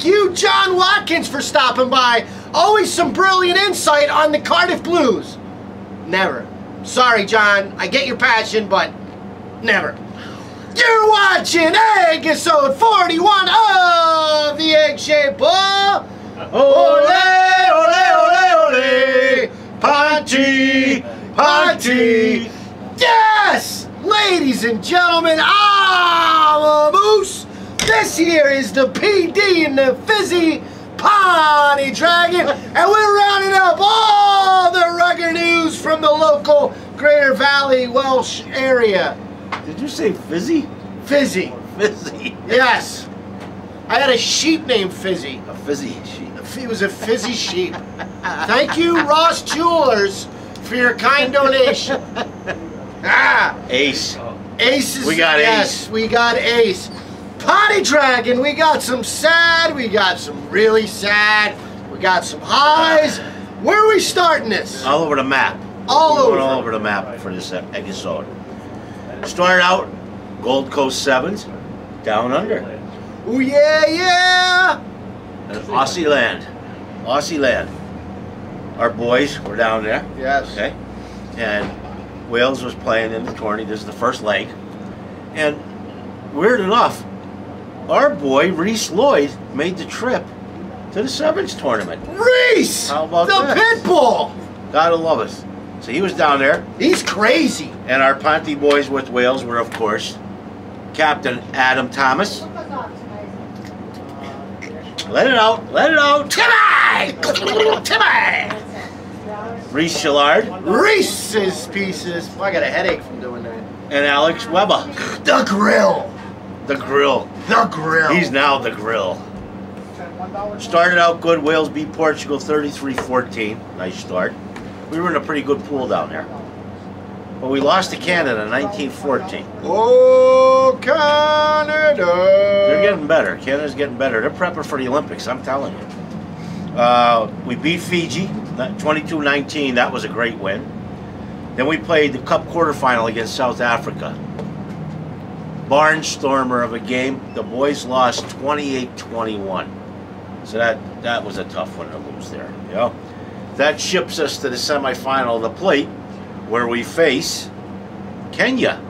thank you, John Watkins, for stopping by. Always some brilliant insight on the Cardiff Blues. Never. Sorry, John. I get your passion, but never. You're watching Eggisode 41 of the Egg-Shaped Ball. Ole, ole, ole, ole. Ponty, Ponty. Yes! Ladies and gentlemen, I'm a moose. This here is the PD and the Fizzy Ponty Dragon, and we're rounding up all the rugger news from the local Greater Valley Welsh area. Did you say Fizzy? Fizzy. Fizzy. Yes. I had a sheep named Fizzy. A fizzy sheep. It was a fizzy sheep. Thank you, Ross Jewelers, for your kind donation. Ah, Ace. Ace is, We got yes, Ace. We got Ace. Potty Dragon, we got some sad, we got some really sad, we got some highs. Where are we starting this? All over the map. All We're over. going all over the map for this episode. Started out Gold Coast Sevens, down under. Oh yeah, yeah. And Aussie land. Aussie land. Our boys were down there. Yes. Okay. And Wales was playing in the tourney. This is the first leg. And weird enough, our boy Reese Lloyd made the trip to the Sevens tournament. Reese! How about the that? Pitbull! Gotta love us. So he was down there. He's crazy. And our Ponty boys with Wales were, of course, Captain Adam Thomas. Let it out, let it out. Timmy! Timmy! Reese Shillard Reese's Pieces. Oh, I got a headache from doing that. and Alex Weber. The Grill. The Grill. The Grill. He's now the Grill. Started out good. Wales beat Portugal 33-14. Nice start. We were in a pretty good pool down there. But we lost to Canada 1914. Oh, Canada. They're getting better. Canada's getting better. They're prepping for the Olympics, I'm telling you. We beat Fiji 22-19. That was a great win. Then we played the Cup quarterfinal against South Africa. Barnstormer of a game. The boys lost 28-21. So that was a tough one to lose there. You know? That ships us to the semifinal of the plate, where we face Kenya.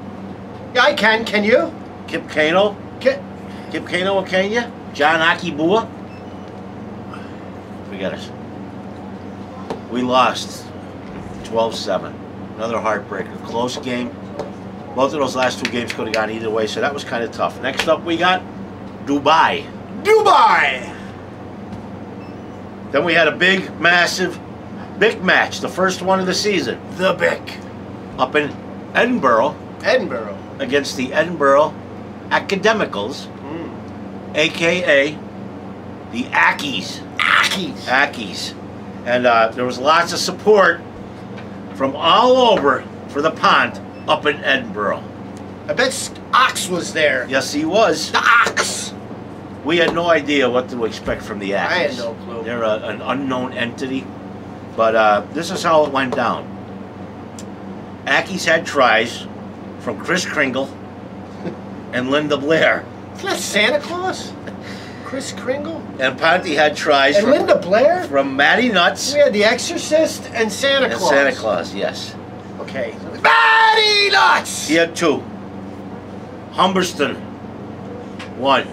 Yeah, I can. Can you? Kip Kano. Kip Kano of Kenya. John Akibua. Forget it. We lost 12-7. Another heartbreaker. Close game. Both of those last two games could have gone either way, so that was kind of tough. Next up we got Dubai. Dubai. Then we had a big, massive, big match. The first one of the season. The Bic. Up in Edinburgh. Edinburgh. Against the Edinburgh Academicals. A.K.A. the Ackies. Ackies. Ackies. And there was lots of support from all over for the pond up in Edinburgh. I bet Ox was there. Yes, he was. The Ox. We had no idea what to expect from the Ackies. I had no clue. They're an unknown entity. But this is how it went down. Ackies had tries from Chris Kringle and Linda Blair. Isn't that Santa Claus? Chris Kringle? And Ponty had tries And Linda Blair? from Matty Nuts We had The Exorcist and Santa and Claus. Santa Claus, yes. Okay. Matty Nuts! He had two. Humberston, one.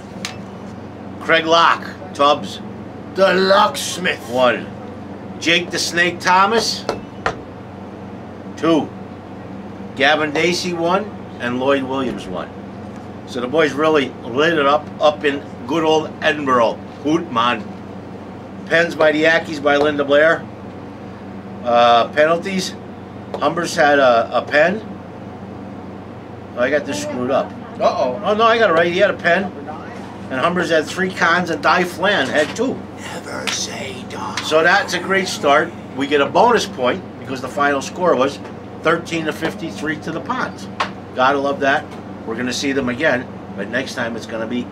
Craig Locke, Tubbs, The Locksmith. one. Jake the Snake Thomas, two. Gavin Dacey, one. And Lloyd Williams, one. So the boys really lit it up in good old Edinburgh. Hoot, man. Pens by the Ackies by Linda Blair. Penalties. Humbers had a pen. Oh, I got this screwed up. Uh-oh. Oh, no, I got it right. He had a pen. And Humbers had 3 cons, and Di Flan had 2. Never say die. So that's a great start. We get a bonus point because the final score was 13-53 to the Ponds. Gotta love that. We're going to see them again, but next time it's going to be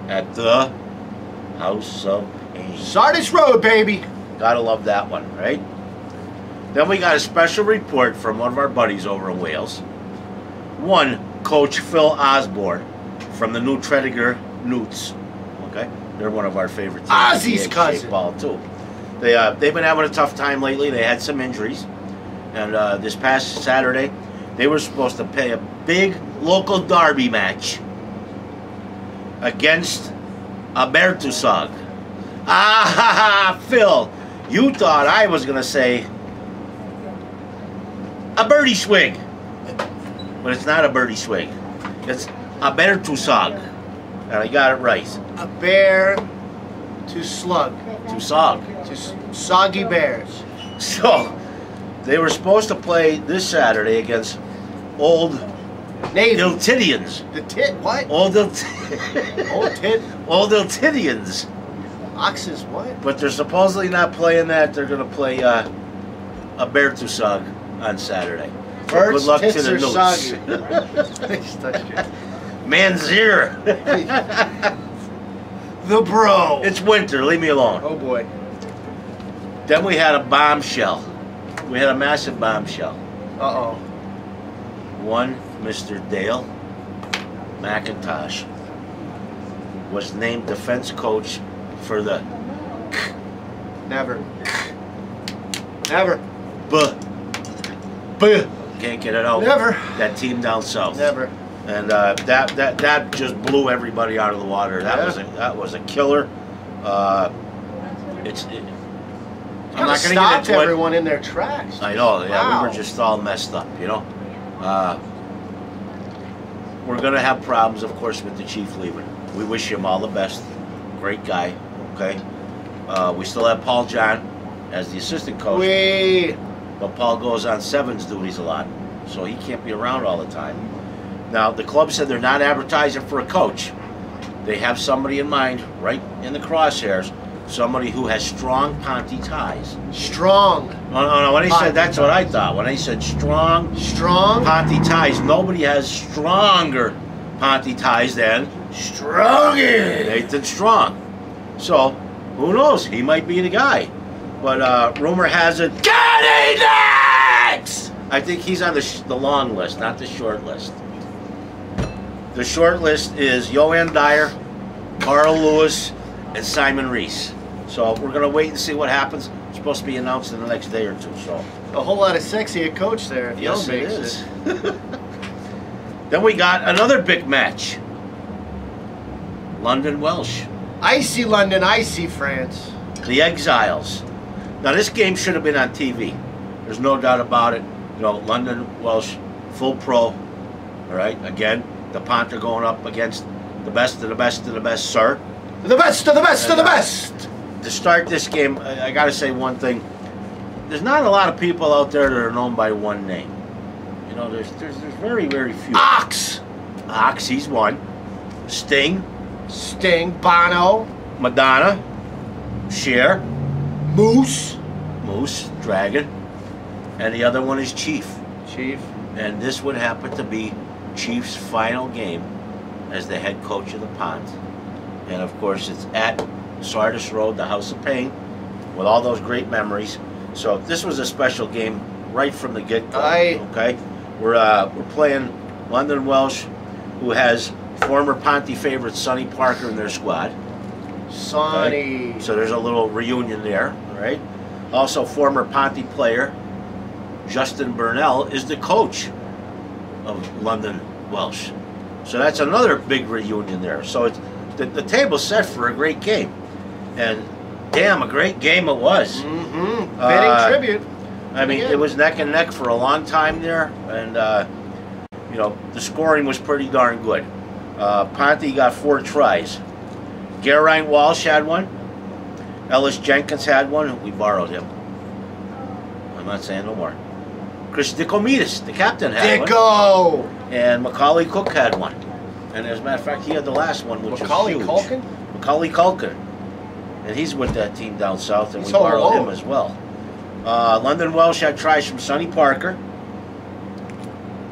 at the House of Pain. Sardis Road, baby. Gotta love that one, right? Then we got a special report from one of our buddies over in Wales. One, Coach Phil Osborne from the New Tredegar Newts. Okay? They're one of our favorite teams. Ozzy's cousin. Ball too. They've been having a tough time lately. They had some injuries, and this past Saturday, they were supposed to play a big local derby match against Abertusag. Phil, you thought I was gonna say a birdie swig, but it's not a birdie swig. It's Abertusag, and I got it right. A bear to slug. To sog. To soggy bears. So, they were supposed to play this Saturday against Old Navy. Iltidians. The tit, what? Old Old tit. Old Iltidians. Oxes, what? But they're supposedly not playing that. They're going to play Abertusag on Saturday. Birds, good luck tits to the are Newts. soggy. Manzier. The bro. It's winter. Leave me alone. Oh boy. Then we had a bombshell. We had a massive bombshell. Uh-oh. One Mr. Dale McIntosh was named defense coach for the Never. Never. Can't get it out. Never. That team down south. Never. And that just blew everybody out of the water. That was a killer. I'm not going to get stopped into everyone in their tracks. I know. Yeah, Wow. we were just all messed up. You know. We're going to have problems, of course, with the chief leaving. We wish him all the best. Great guy. Okay. We still have Paul John as the assistant coach. But Paul goes on sevens duties a lot, so he can't be around all the time. Now, the club said they're not advertising for a coach. They have somebody in mind, right in the crosshairs, somebody who has strong Ponty ties. Strong. No, when he said, that's what I thought. When he said strong Ponty ties, nobody has stronger Ponty ties than Nathan Strong. So, who knows? He might be the guy. But rumor has it, Johnny Legs! I think he's on the long list, not the short list. The short list is Johan Dyer, Carl Lewis, and Simon Reese. So we're going to wait and see what happens. It's supposed to be announced in the next day or two. So a whole lot of sexy at coach there. Yes, it is. Then we got another big match. London Welsh. Icy London, icy France. The Exiles. Now this game should have been on TV. There's no doubt about it. You know, London Welsh, full pro. All right, again, the Pont are going up against the best of the best of the best, sir. The best of the best of the best. To start this game, I got to say one thing. There's not a lot of people out there that are known by one name. You know, there's very, very few. Ox, he's one. Sting, Bono, Madonna, Cher, Moose, Dragon, and the other one is Chief. Chief. And this would happen to be Chief's final game as the head coach of the Pont. And of course, it's at Sardis Road, the House of Pain, with all those great memories. So this was a special game right from the get-go. Okay, we're playing London Welsh, who has former Ponty favorite Sonny Parker in their squad. Sonny. Okay? So there's a little reunion there, all right? Also, former Ponty player Justin Burnell is the coach of London Welsh. So that's another big reunion there. So it's the table's set for a great game. And damn, a great game it was. Mm-hmm. Fitting tribute. I mean, it was neck and neck for a long time there. And, you know, the scoring was pretty darn good. Ponty got 4 tries. Geraint Walsh had one. Ellis Jenkins had one. We borrowed him. I'm not saying no more. Chris Dickometis, the captain, had one. And Macaulay Cook had one. And as a matter of fact, he had the last one, which was huge. Macaulay Culkin. And he's with that team down south, and we borrowed him as well. London Welsh had tries from Sonny Parker,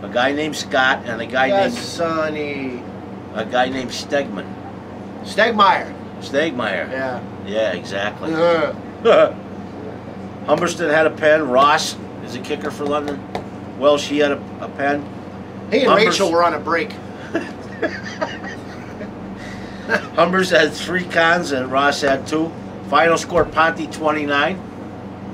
a guy named Scott, and a guy named Sonny. A guy named Stegman. Stegmeyer. Yeah. Yeah, exactly. Yeah. Humberston had a pen. Ross is a kicker for London Welsh. He had a pen. He and Rachel were on a break. Humbers had 3 cons and Ross had 2. Final score: Ponty 29,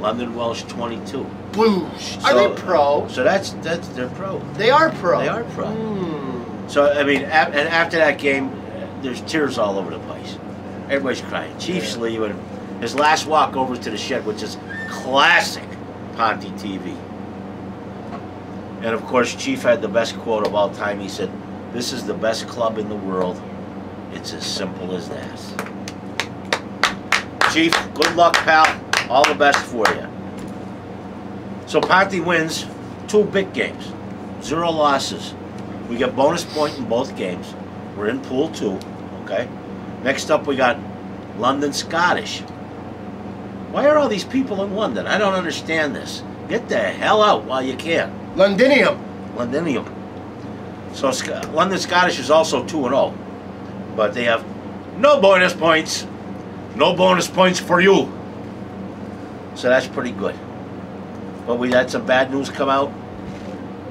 London Welsh 22. Blues. Are they pro? So that's they're pro. They are pro. They are pro. Mm. So I mean, and after that game, there's tears all over the place. Everybody's crying. Chief's leaving. His last walk over to the shed, which is classic Ponty TV. And of course, Chief had the best quote of all time. He said, "This is the best club in the world. It's as simple as that." Chief, good luck, pal. All the best for you. So Ponty wins 2 big games, 0 losses. We get bonus point in both games. We're in Pool 2, okay? Next up, we got London Scottish. Why are all these people in London? I don't understand this. Get the hell out while you can. Londinium. Londinium. So London Scottish is also 2-0, but they have no bonus points. No bonus points for you. So that's pretty good. But we had some bad news come out.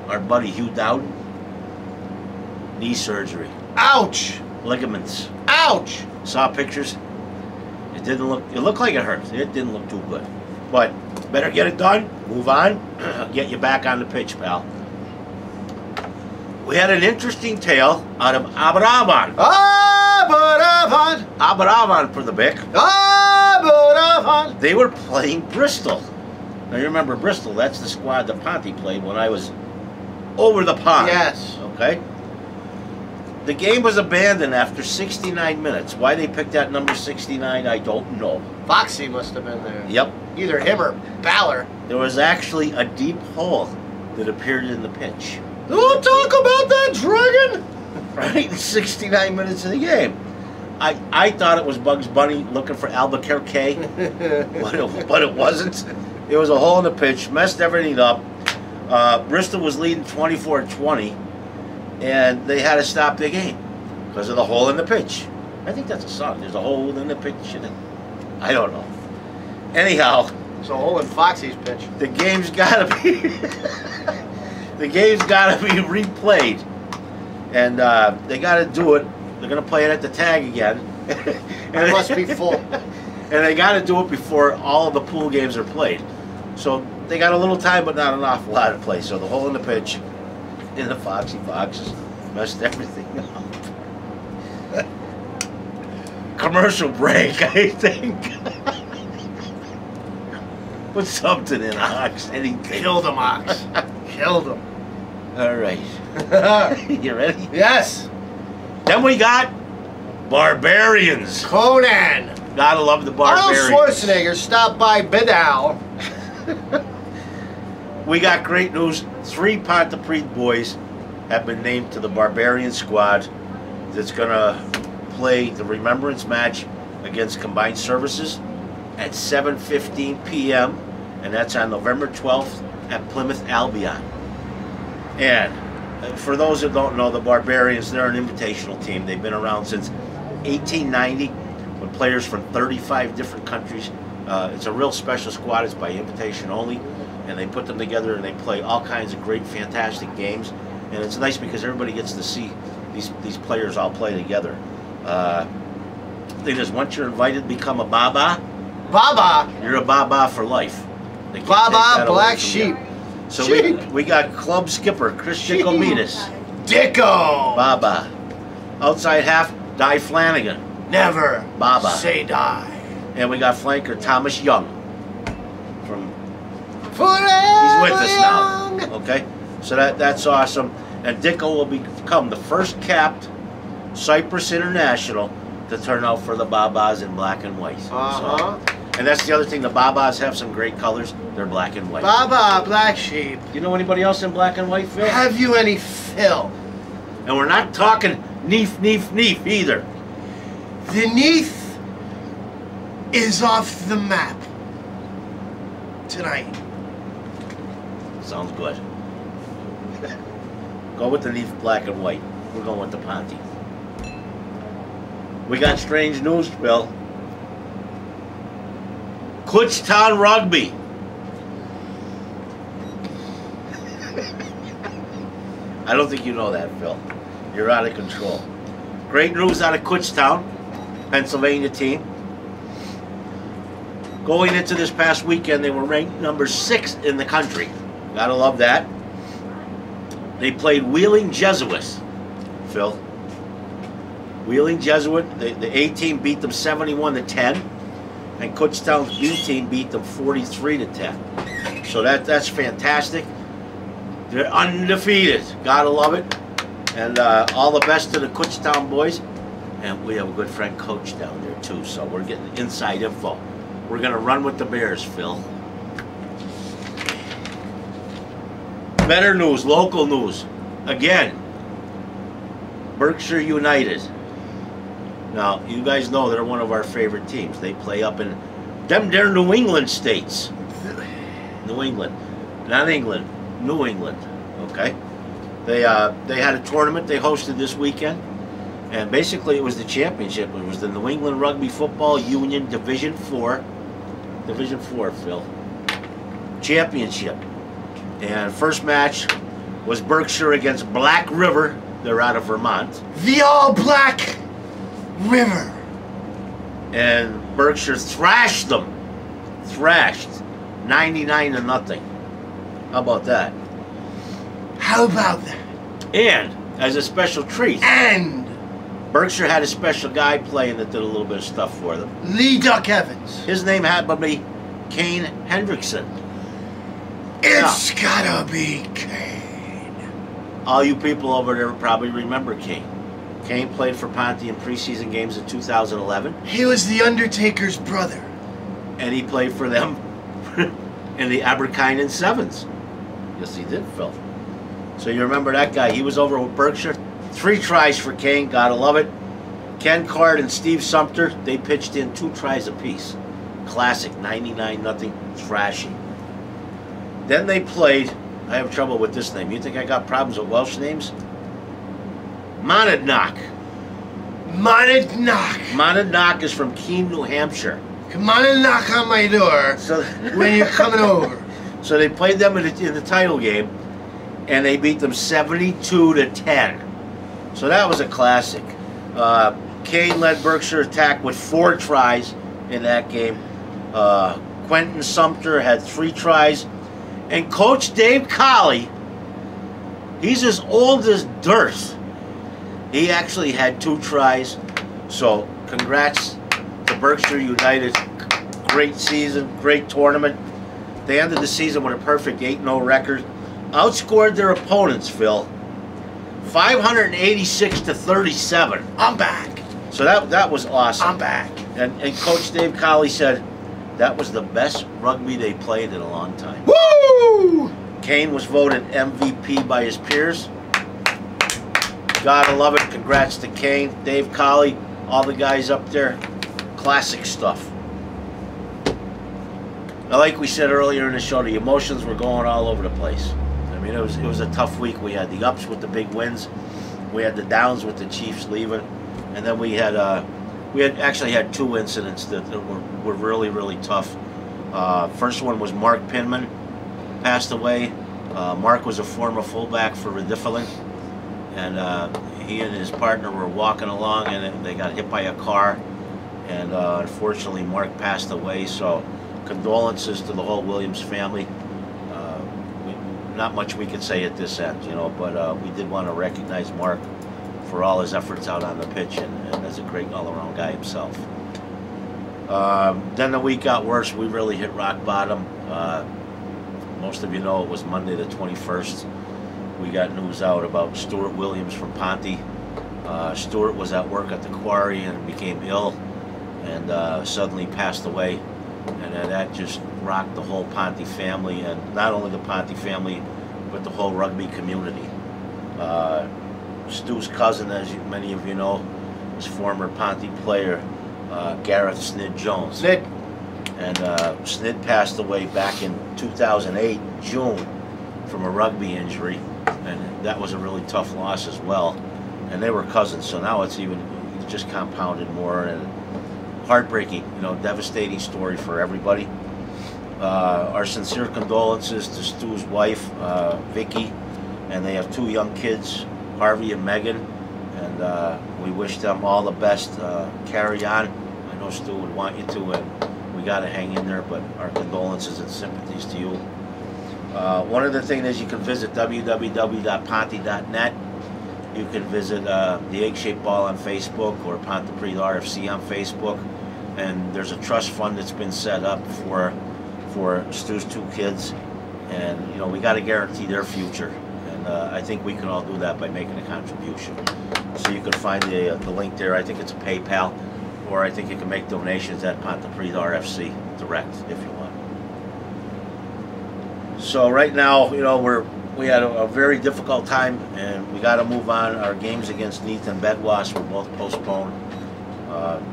Our buddy Hugh Dowden, knee surgery. Ouch. Ligaments. Ouch. Saw pictures. It didn't look. It looked like it hurt. It didn't look too good. But better get it done. Move on. Get you back on the pitch, pal. We had an interesting tale out of Aberafan. Aberafan. Aberafan for the Bic. Aberafan. They were playing Bristol. Now you remember Bristol? That's the squad that Ponty played when I was over the pond. Yes. Okay. The game was abandoned after 69 minutes. Why they picked that number 69, I don't know. Foxy must have been there. Yep. Either him or Baller. There was actually a deep hole that appeared in the pitch. Don't talk about that dragon. Right? 69 minutes of the game. I thought it was Bugs Bunny looking for Albuquerque, but it wasn't. It was a hole in the pitch, messed everything up. Bristol was leading 24-20, and they had to stop the game because of the hole in the pitch. I think that's a song. There's a hole in the pitch. I don't know. Anyhow, it's a hole in Foxy's pitch. The game's got to be the game's got to be replayed, and they got to do it. They're going to play it at the tag again. And it must be full. And they got to do it before all of the pool games are played. So they got a little time, but not an awful lot to play. So the hole in the pitch, in the Foxy Foxes, messed everything up. Commercial break, I think. Put something in, Ox. Anything. Killed him, Ox. Killed him. All right. You ready? Yes. Then we got Barbarians. Conan. Gotta love the Barbarians. Arnold Schwarzenegger stopped by Bidal. We got great news. 3 Pontypridd boys have been named to the Barbarian squad that's going to play the remembrance match against Combined Services at 7:15 p.m. and that's on November 12th at Plymouth Albion. And for those that don't know, the Barbarians, they're an invitational team. They've been around since 1890 with players from 35 different countries. It's a real special squad. It's by invitation only, and they put them together and they play all kinds of great, fantastic games. And it's nice because everybody gets to see these players all play together. Thing is, once you're invited to become a Baba, you're a Baba for life. Baba, black sheep. So we got club skipper Chris Dickomedes. Dicko. Baba. Outside half, Di Flanagan. Never. Baba. Say die. And we got flanker Thomas Young. From Forever he's with us young. now. Okay? So that's awesome. And Dicko will become the first capped Cyprus International to turn out for the Babas in black and white. Uh-huh. So, and that's the other thing, the Babas have some great colors. They're black and white. Baba, black sheep. You know anybody else in black and white, Phil? Have you any Phil? And we're not talking neef either. The Neath is off the map tonight. Sounds good. Go with the Neath black and white. We're going with the Ponty. We got strange news, Phil. Kutztown Rugby. I don't think you know that, Phil. You're out of control. Great news out of Kutztown. Pennsylvania team. Going into this past weekend, they were ranked number 6 in the country. Gotta love that. They played Wheeling Jesuits, Phil. Wheeling Jesuit, the A team beat them 71-10, and Kutztown's B team beat them 43-10. So that's fantastic. They're undefeated. Gotta love it. And all the best to the Kutztown boys. And we have a good friend coach down there too, so we're getting inside info. We're gonna run with the Bears, Phil. Better news, local news. Again, Berkshire United. Now, you guys know they're one of our favorite teams. They play up in they're New England states. New England. Not England, New England. Okay? They had a tournament they hosted this weekend. And basically it was the championship. It was the New England Rugby Football Union Division 4. Division 4, Phil. Championship. And first match was Berkshire against Black River. They're out of Vermont. The All Black River. And Berkshire thrashed them. Thrashed. 99-0. How about that? How about that? And as a special treat. And Berkshire had a special guy playing that did a little bit of stuff for them. Lee Duck Evans. His name had to be Kane Hendrickson. It's gotta be Kane. All you people over there probably remember Kane. Kane played for Ponty in preseason games in 2011. He was the Undertaker's brother. And he played for them in the Abercynon Sevens. Yes, he did, Phil. So you remember that guy. He was over with Berkshire. 3 tries for Kane. Gotta love it. Ken Card and Steve Sumter, they pitched in 2 tries apiece. Classic, 99-0 thrashing. Then they played, I have trouble with this name. You think I got problems with Welsh names? Monadnock. Monadnock. Monadnock is from Keene, New Hampshire. Come on and knock on my door when you're coming over. So they played them in the title game, and they beat them 72-10. So that was a classic. Kane led Berkshire attack with 4 tries in that game. Quentin Sumter had 3 tries. And Coach Dave Colley, he's as old as dirt. He actually had 2 tries. So congrats to Berkshire United. Great season, great tournament. They ended the season with a perfect 8-0 record. Outscored their opponents, Phil, 586-37. I'm back. So that was awesome. I'm back. And Coach Dave Colley said that was the best rugby they played in a long time. Woo! Kane was voted MVP by his peers. Gotta love it. Congrats to Kane, Dave Colley, all the guys up there. Classic stuff. Now, like we said earlier in the show, the emotions were going all over the place. I mean, it was a tough week. We had the ups with the big wins. We had the downs with the Chiefs leaving. And then we actually had 2 incidents that were really, really tough. First one was Mark Pinman, passed away. Mark was a former fullback for Rediffelin, and he and his partner were walking along, and they got hit by a car, and unfortunately Mark passed away. So condolences to the whole Williams family. Not much we could say at this end, you know, but we did want to recognize Mark for all his efforts out on the pitch, and as a great all-around guy himself. Then the week got worse. We really hit rock bottom. Most of you know it was Monday the 21st. We got news out about Stuart Williams from Ponty. Stuart was at work at the quarry and became ill, and suddenly passed away. And that just rocked the whole Ponty family, and not only the Ponty family, but the whole rugby community. Stu's cousin, as many of you know, was former Ponty player Gareth Snid Jones. Snid. And Snid passed away back in 2008, June, from a rugby injury, and that was a really tough loss as well. And they were cousins, so now it's just compounded more, and heartbreaking, you know, devastating story for everybody. Our sincere condolences to Stu's wife, Vicky, and they have 2 young kids, Harvey and Megan, And we wish them all the best. Carry on. I know Stu would want you to, and we got to hang in there, but our condolences and sympathies to you. One other thing is you can visit www.ponty.net. You can visit the Egg-Shaped Ball on Facebook or Pontypridd RFC on Facebook. And there's a trust fund that's been set up for Stu's 2 kids. And, you know, we got to guarantee their future. And I think we can all do that by making a contribution. So you can find the link there. I think it's a PayPal. Or I think you can make donations at Pontypridd RFC direct if you want. So right now, you know, we had a very difficult time, and we got to move on. Our games against Neath and Bedwas were both postponed.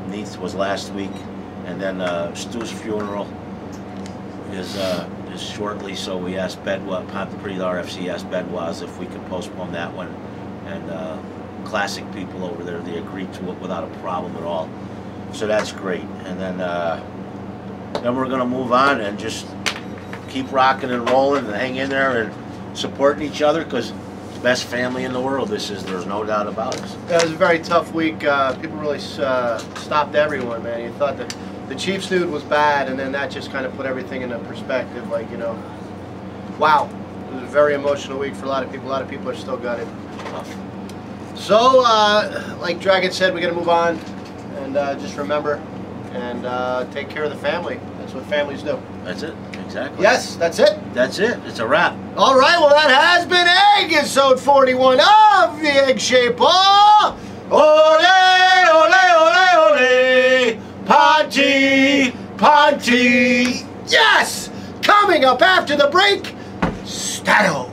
Neath was last week, and then Stu's funeral is shortly. So we asked Pontypridd RFC asked Bedwas if we could postpone that one, and classic people over there, they agreed to it without a problem at all. So that's great. And then we're going to move on and just keep rocking and rolling and hang in there and supporting each other, because it's the best family in the world. There's no doubt about it. It was a very tough week. People really stopped everyone, man. You thought that the Chiefs dude was bad, and then that just kind of put everything into perspective. Like, you know, wow. It was a very emotional week for a lot of people. A lot of people are still gutted. Tough. So, like Dragon said, we got to move on. And just remember and take care of the family. That's what families do. That's it. Exactly. Yes, that's it. That's it. It's a wrap. All right, well, that has been Eggisode 41 of the Egg-Shaped Ball. Ole, ole, ole, ole. Ponty, Ponty. Yes! Coming up after the break, Stato.